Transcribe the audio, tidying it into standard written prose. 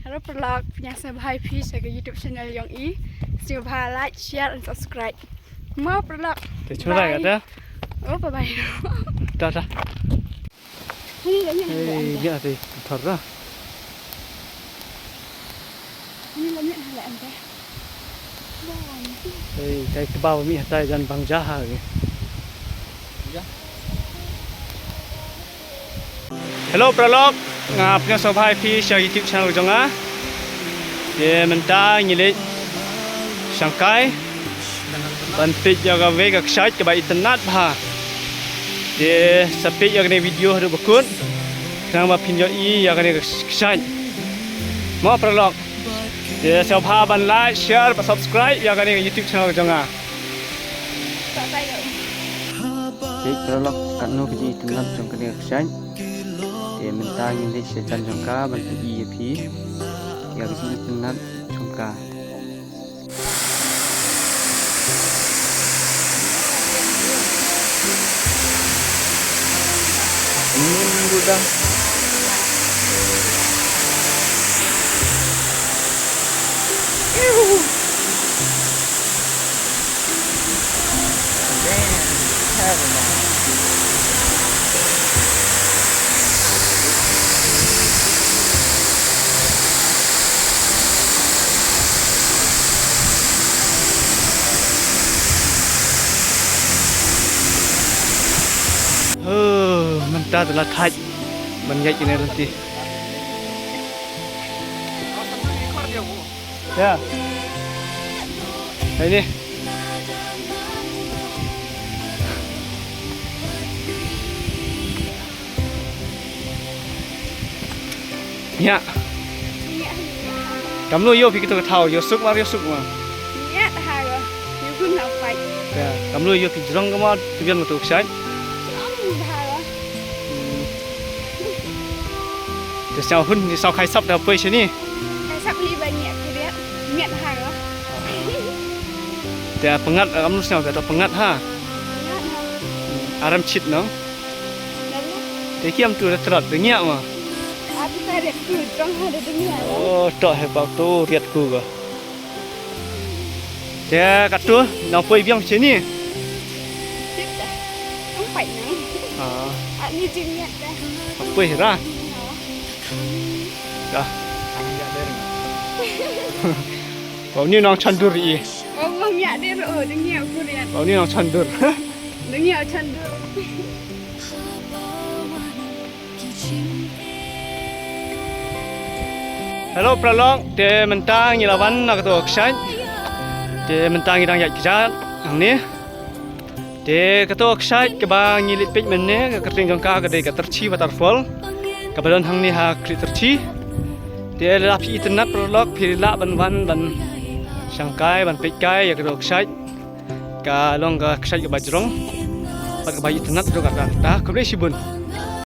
Halo pelak punya saya Peace ke YouTube channel Yong I. Jangan lupa like, share, and subscribe. Mau pelak. Tercurai ada. Oh, bye. Dah. Ini Ya tu, thorra. Ini lamnya hala anda. Cái bao mi tay dân bằng giá ha. Hello Pralog, ngapnya sobai pi share YouTube channel jonga. Ye menta ngilit Shanghai. Bantit jaga vega ksait ke bai internet bah. Ye sapit jaga ni video hadu bekun. Kenapa pinjau I jaga ni ksait. Mau Pralog. Ye sobai ban like, share, subscribe jaga ni YouTube channel jonga. Jadi Pralog kat no biji internet jong kena ksait. Dia mentang ini sejan jangka bantu IAP yang sini tenat jangka. Ini mudah. Mentah telah thaj banyak ini nanti. Ya. Ini. Ya. Kamu yo pergi ke tahu yo suk mah. Ya, haga. You pun nak fight. Ya, kamu yo pergi jerong kamu tujuan untuk saya. Sao hun thì sao khai sắp đã bơi chứ nhỉ? Khai sắp đi bên nhẹ kia đấy, nhẹ hàng đó. Dia pengat, kamu senang tak pengat ha? Aram chit no? Dia kiam tu dah terat dengiak mah. Aku tak ada tu, trong ada dengiak. Oh, tak hebat tu riat ku ke? Dia kat tu nak bơi biang macam ni? Chit dah, không phải nắng. Anh như chim nhẹ dah. Bơi ra. Dah. Kau ni nang candur i. Oh, bang ya dia dengiak aku dia. Kau ni nang candur. Dengiak candur. Hello Pralog, dia mentang ilawan nak tu action. Dia mentang idang yak kijat ang ni. Dia kata action ke bang ngilit page menne ke kerting jangka ke dia terci waterfall. Kebetulan hang ni ha kri terci. Dia adalah pi internet Pralog pilih ban Shanghai ban page kai ya kata action. Ka long ka action ke bajrong. Pat ke bayi internet tu kata dah kebre sibun.